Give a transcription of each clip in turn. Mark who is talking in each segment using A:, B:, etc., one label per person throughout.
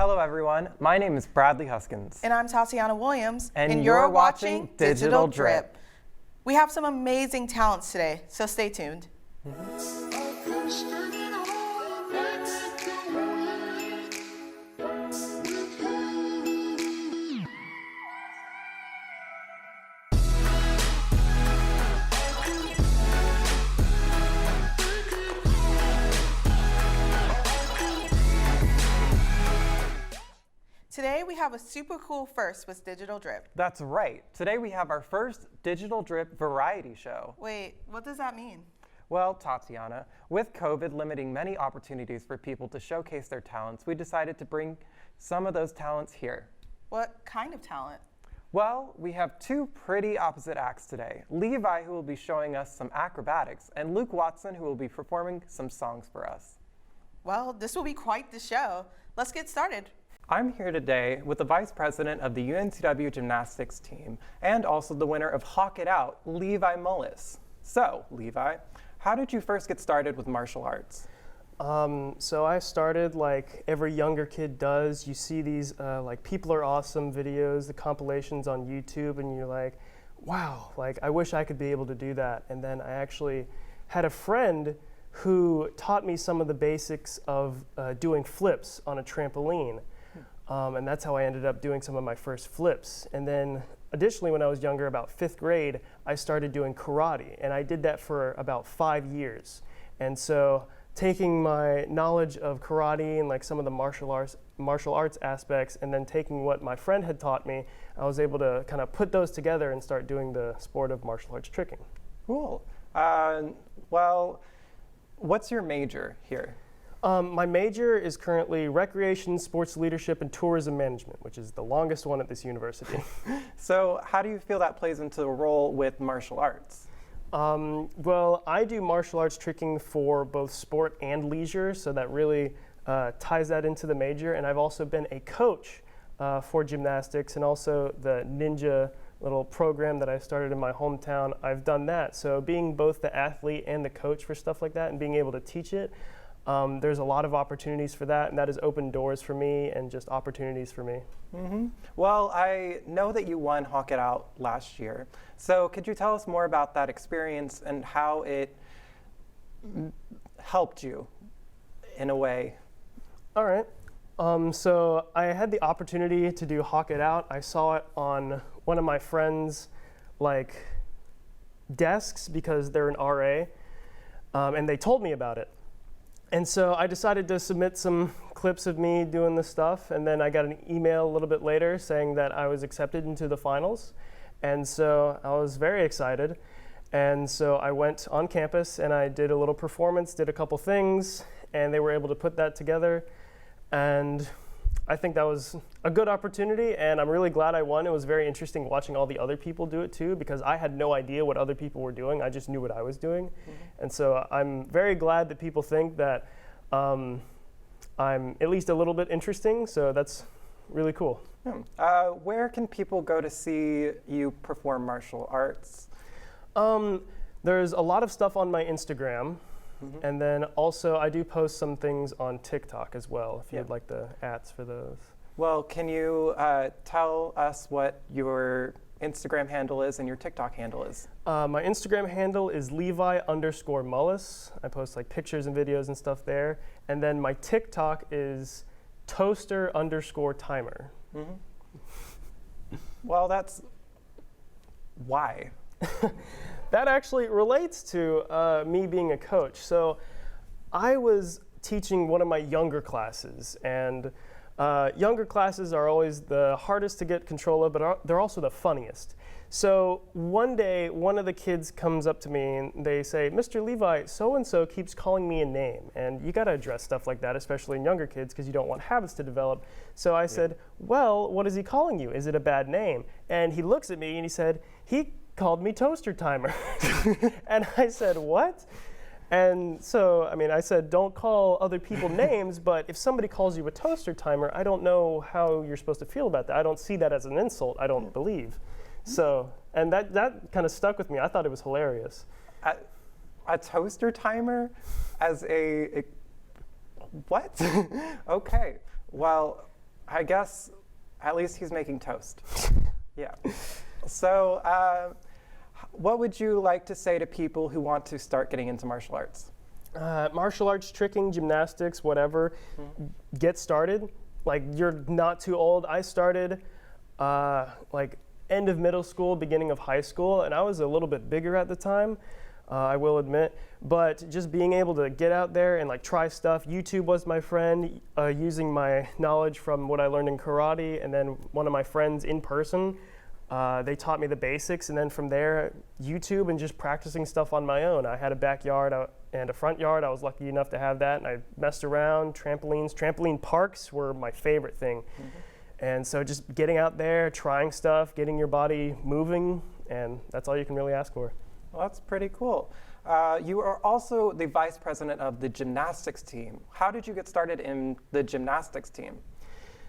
A: Hello everyone, my name is Bradley Huskins.
B: And I'm Tatiana Williams.
A: And you're watching Digital Drip.
B: We have some amazing talents today, so stay tuned. Today we have a super cool first with Digital Drip.
A: That's right. Today we have our first Digital Drip variety show.
B: Wait, what does that mean?
A: Well, Tatiana, with COVID limiting many opportunities for people to showcase their talents, we decided to bring some of those talents here.
B: What kind of talent?
A: Well, we have two pretty opposite acts today. Levi, who will be showing us some acrobatics, and Luke Watson, who will be performing some songs for us.
B: Well, this will be quite the show. Let's get started.
A: I'm here today with the Vice President of the UNCW Gymnastics team and also the winner of Hawk It Out, Levi Mullis. So, Levi, how did you first get started with martial arts?
C: So I started like every younger kid does. You see these like People Are Awesome videos, the compilations on YouTube, and you're like, wow, like I wish I could be able to do that. And then I actually had a friend who taught me some of the basics of doing flips on a trampoline. And that's how I ended up doing some of my first flips. And then additionally, when I was younger, about 5th grade, I started doing karate. And I did that for about 5 years. And so taking my knowledge of karate and like some of the martial arts aspects, and then taking what my friend had taught me, I was able to kind of put those together and start doing the sport of martial arts tricking.
A: Cool. Well, what's your major here?
C: My major is currently Recreation, Sports Leadership, and Tourism Management, which is the longest one at this university.
A: So how do you feel that plays into the role with martial arts?
C: Well, I do martial arts tricking for both sport and leisure, so that really ties that into the major. And I've also been a coach for gymnastics and also the ninja little program that I started in my hometown. I've done that. So being both the athlete and the coach for stuff like that and being able to teach it, there's a lot of opportunities for that, and that has opened doors for me and just opportunities for me.
A: Mm-hmm. Well, I know that you won Hawk It Out last year. So could you tell us more about that experience and how it helped you in a way?
C: All right. So I had the opportunity to do Hawk It Out. I saw it on one of my friends' desks because they're an RA, and they told me about it. And so I decided to submit some clips of me doing this stuff, and then I got an email a little bit later saying that I was accepted into the finals. And so I was very excited. And so I went on campus and I did a little performance, did a couple things, and they were able to put that together. And I think that was a good opportunity, and I'm really glad I won. It was very interesting watching all the other people do it too, because I had no idea what other people were doing. I just knew what I was doing. Mm-hmm. And so I'm very glad that people think that I'm at least a little bit interesting, so that's really cool.
A: Where can people go to see you perform martial arts?
C: There's a lot of stuff on my Instagram. Mm-hmm. And then also I do post some things on TikTok as well, if you'd like the ads for those.
A: Well, can you tell us what your Instagram handle is and your TikTok handle is?
C: My Instagram handle is Levi_Mullis. I post like pictures and videos and stuff there. And then my TikTok is Toaster_timer.
A: Mm-hmm. Well, that's why.
C: That actually relates to me being a coach. So I was teaching one of my younger classes, and younger classes are always the hardest to get control of, but they're also the funniest. So one day, one of the kids comes up to me and they say, "Mr. Levi, so-and-so keeps calling me a name." And you gotta address stuff like that, especially in younger kids, because you don't want habits to develop. So I said, "Well, what is he calling you? Is it a bad name?" And he looks at me and he said, "He called me Toaster Timer." And I said, "What?" And so, I mean, I said, don't call other people names, but if somebody calls you a toaster timer, I don't know how you're supposed to feel about that. I don't see that as an insult, I don't believe. So, and that kind of stuck with me. I thought it was hilarious.
A: A toaster timer as a what? Okay, well, I guess at least he's making toast. Yeah. So what would you like to say to people who want to start getting into martial arts?
C: Martial arts, tricking, gymnastics, whatever, get started. Like, you're not too old. I started like end of middle school, beginning of high school, and I was a little bit bigger at the time, I will admit. But just being able to get out there and like try stuff. YouTube was my friend, using my knowledge from what I learned in karate, and then one of my friends in person. They taught me the basics, and then from there, YouTube and just practicing stuff on my own. I had a backyard and a front yard. I was lucky enough to have that, and I messed around. Trampoline parks were my favorite thing. And so just getting out there, trying stuff, getting your body moving, and that's all you can really ask for.
A: Well, that's pretty cool. You are also the vice president of the gymnastics team. How did you get started in the gymnastics team?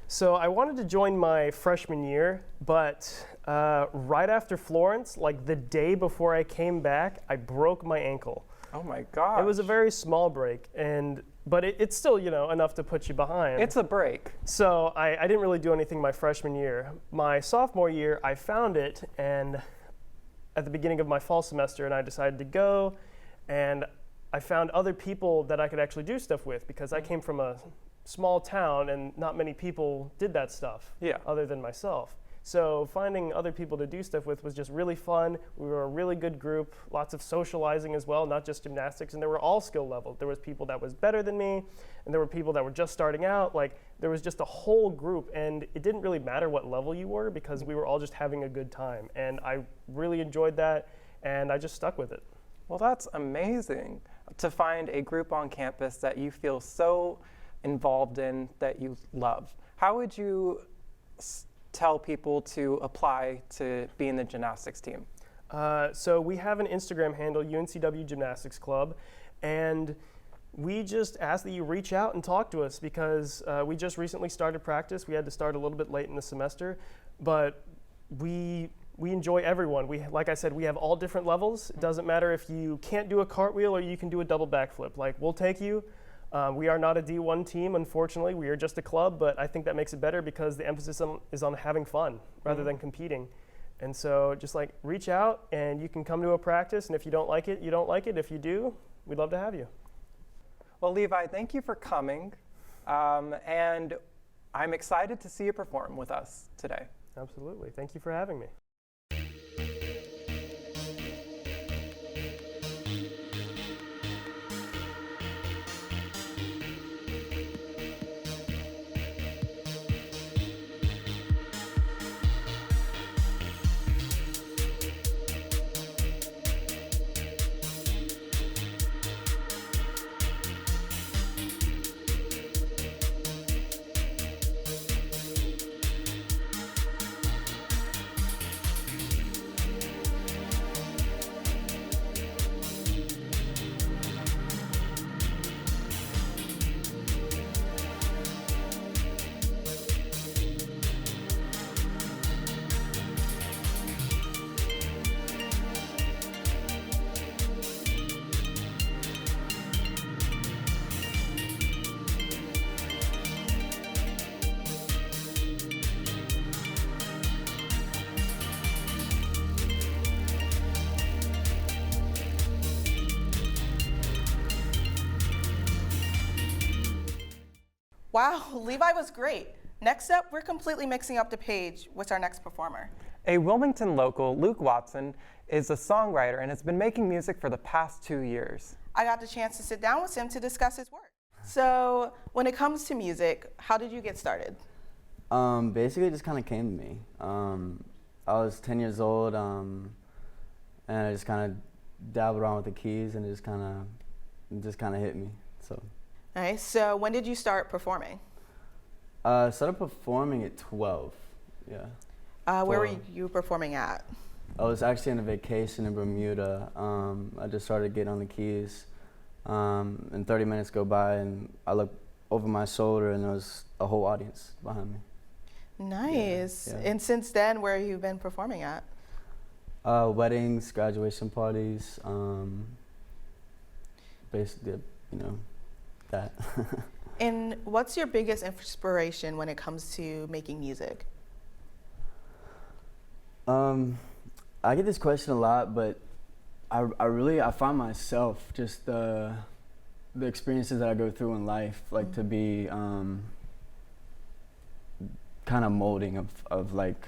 C: So I wanted to join my freshman year, but right after Florence, like the day before I came back, I broke my ankle.
A: Oh my gosh.
C: It was a very small break, but it's still, enough to put you behind.
A: It's a break.
C: So I didn't really do anything my freshman year. My sophomore year, I found it, and at the beginning of my fall semester, and I decided to go, and I found other people that I could actually do stuff with, because I came from a small town and not many people did that stuff other than myself. So finding other people to do stuff with was just really fun. We were a really good group, lots of socializing as well, not just gymnastics, and they were all skill level. There was people that was better than me, and there were people that were just starting out. Like, there was just a whole group, and it didn't really matter what level you were, because we were all just having a good time. And I really enjoyed that, and I just stuck with it.
A: Well, that's amazing to find a group on campus that you feel so involved in, that you love. How would you tell people to apply to be in the gymnastics team?
C: So we have an Instagram handle, UNCW Gymnastics Club, and we just ask that you reach out and talk to us, because we just recently started practice. We had to start a little bit late in the semester, but we enjoy everyone. Like I said, we have all different levels. It doesn't matter if you can't do a cartwheel or you can do a double backflip. Like, we'll take you. We are not a D1 team, unfortunately. We are just a club, but I think that makes it better, because the emphasis is on having fun rather than competing. And so just like reach out, and you can come to a practice, and if you don't like it, you don't like it. If you do, we'd love to have you.
A: Well, Levi, thank you for coming, and I'm excited to see you perform with us today.
C: Absolutely. Thank you for having me.
B: Wow, Levi was great. Next up, we're completely mixing up the page with our next performer.
A: A Wilmington local, Luke Watson, is a songwriter and has been making music for the past 2 years.
B: I got the chance to sit down with him to discuss his work. So when it comes to music, how did you get started?
D: Basically, it just kind of came to me. I was 10 years old, and I just kind of dabbled around with the keys, and it just kind of hit me. So.
B: Okay, so when did you start performing?
D: Started performing at 12. Yeah.
B: Where were you performing at?
D: I was actually on a vacation in Bermuda. I just started getting on the keys, and 30 minutes go by, and I looked over my shoulder, and there was a whole audience behind me.
B: Nice.
D: Yeah.
B: And since then, where have you been performing at?
D: Weddings, graduation parties, basically, that.
B: And what's your biggest inspiration when it comes to making music?
D: I get this question a lot, but I find myself just the experiences that I go through in life, like to be kind of molding of like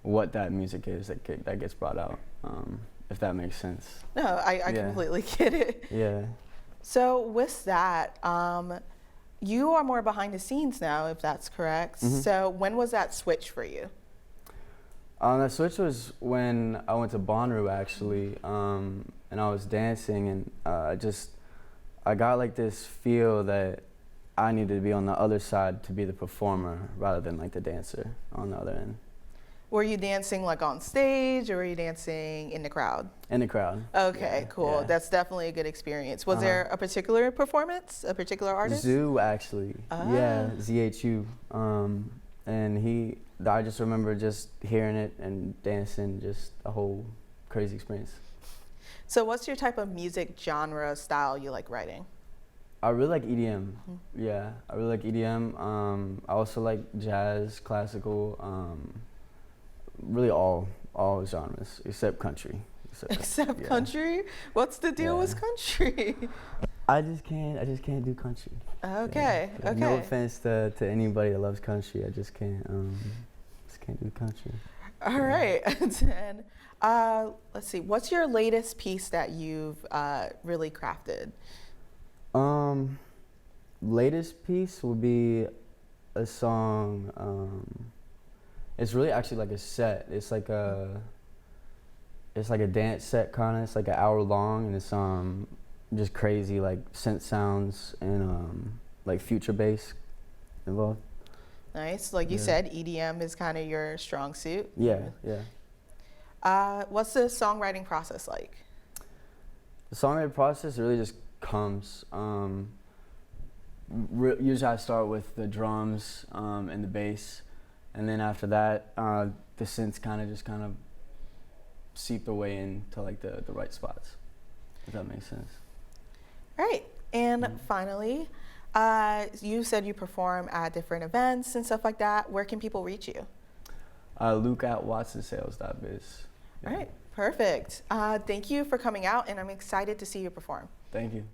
D: what that music is that gets brought out, if that makes sense.
B: No, I
D: Yeah.
B: completely get it.
D: Yeah.
B: So with that, you are more behind the scenes now, if that's correct. So when was that switch for you?
D: That switch was when I went to Bonnaroo actually, and I was dancing, and I got like this feel that I needed to be on the other side to be the performer rather than like the dancer on the other end.
B: Were you dancing like on stage or were you dancing in the crowd?
D: In the crowd.
B: Okay,
D: Yeah,
B: cool.
D: yeah.
B: That's definitely a good experience. Was there a particular performance, a particular artist?
D: Zoo actually. Yeah,
B: Ah.
D: ZHU. And I just remember just hearing it and dancing, just a whole crazy experience.
B: So what's your type of music genre style you like writing?
D: I really like EDM. Yeah, I really like EDM. I also like jazz, classical, really all genres except country.
B: Except
D: yeah.
B: country? What's the deal with country?
D: I just can't do country.
B: Okay,
D: Yeah.
B: okay.
D: No offense to anybody that loves country. I just can't do country.
B: All right. And then, let's see. What's your latest piece that you've really crafted?
D: Latest piece will be a song. It's really actually like a set. It's like a dance set kind of. It's like an hour long, and it's just crazy like synth sounds and like future bass involved.
B: Nice. Like you
D: Yeah.
B: said, EDM is kind of your strong suit.
D: Yeah, yeah.
B: What's the songwriting process like?
D: The songwriting process really just comes. Usually I start with the drums and the bass, and then after that, the synths kind of seep their way into like the right spots. If that makes sense.
B: All right. And finally, you said you perform at different events and stuff like that. Where can people reach you?
D: Luke at watsonsales.biz. Yeah.
B: All right. Perfect. Thank you for coming out, and I'm excited to see you perform.
D: Thank you.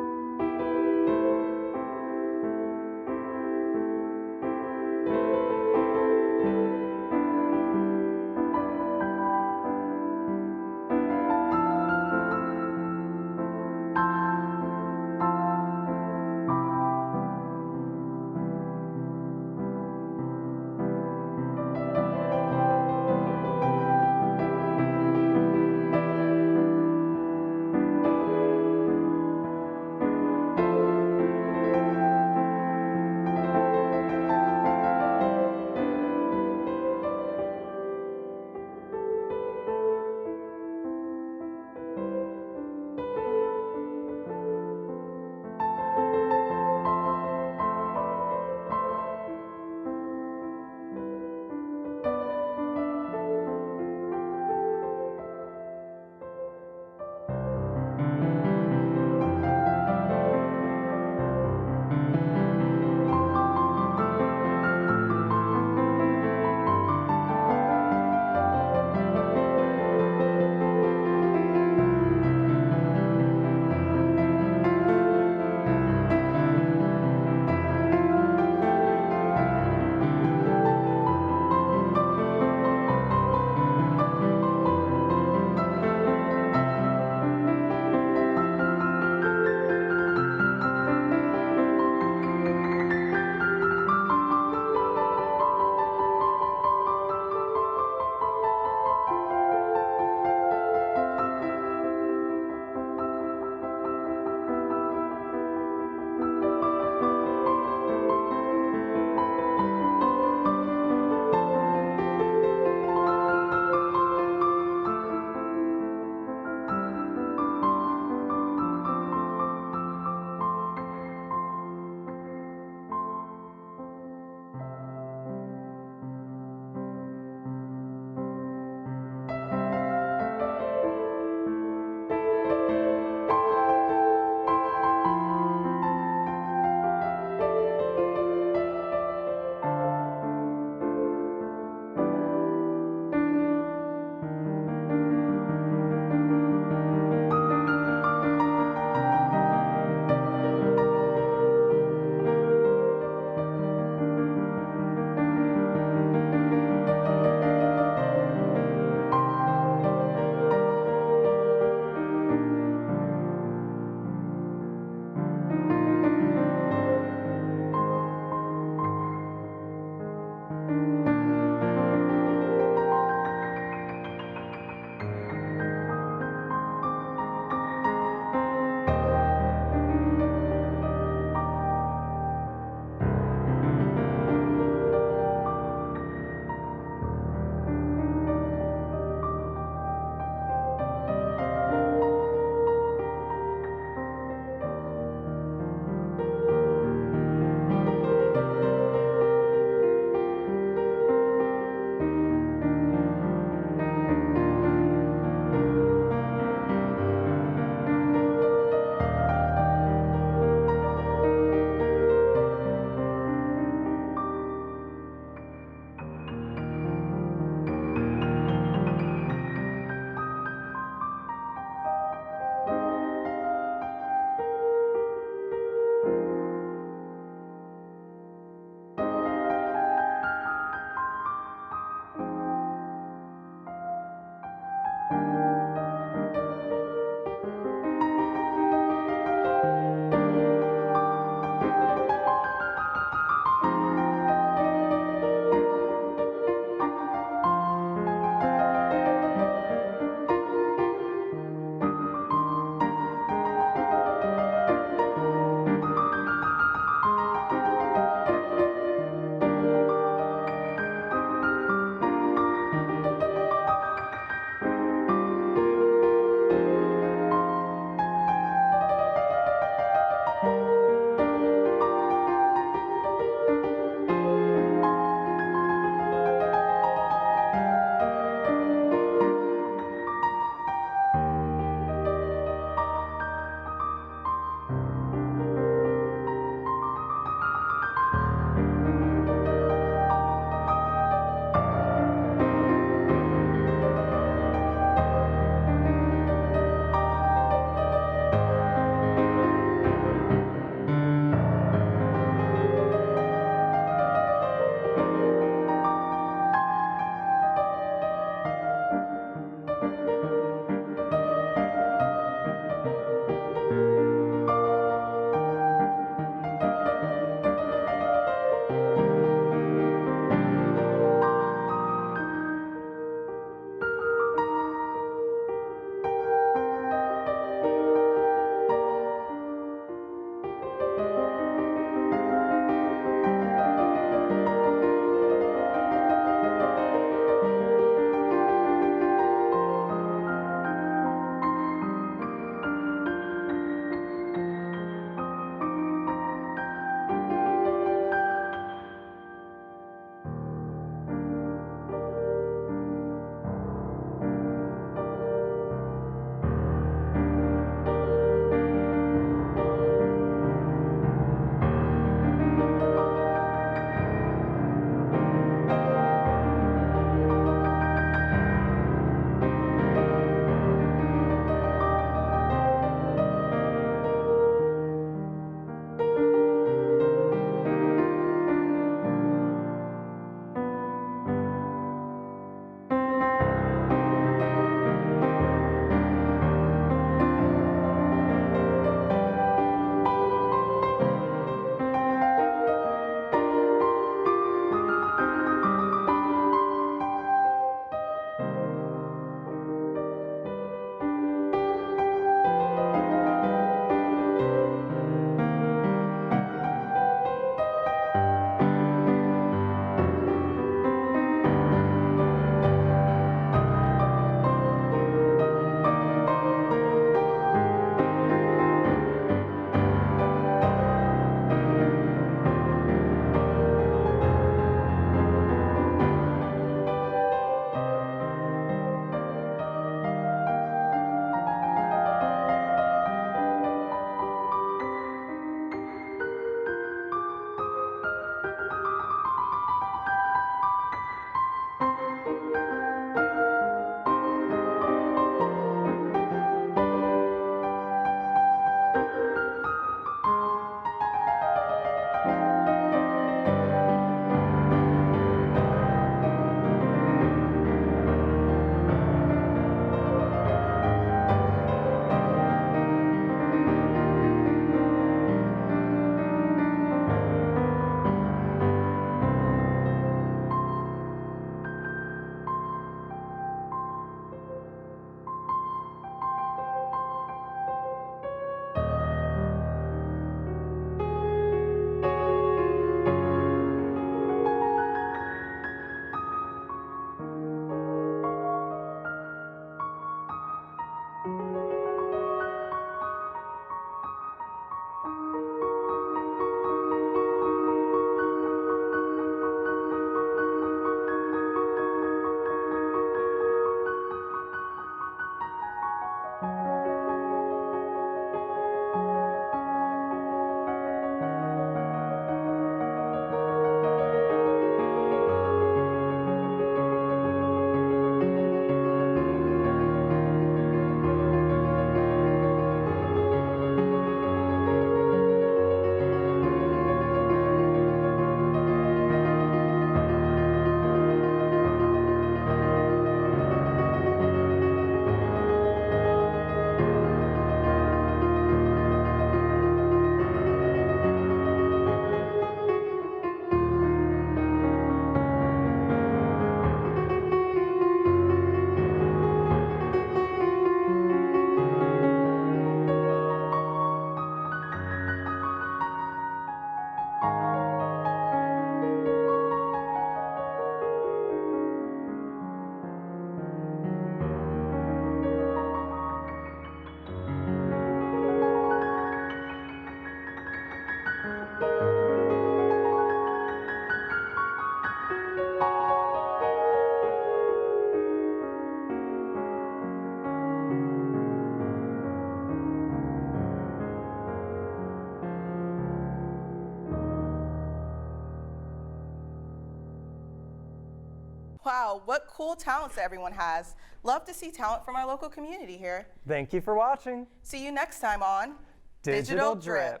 B: Wow, what cool talents that everyone has. Love to see talent from our local community here.
A: Thank you for watching.
B: See you next time on
A: Digital Drip.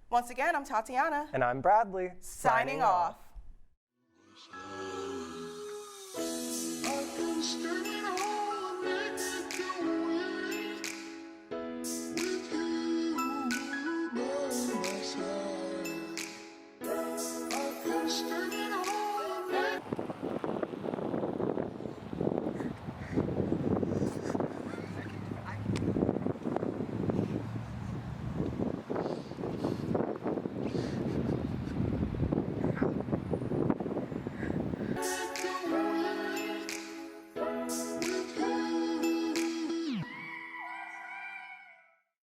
B: Once again, I'm Tatiana.
A: And I'm Bradley.
B: Signing off.
E: Standing on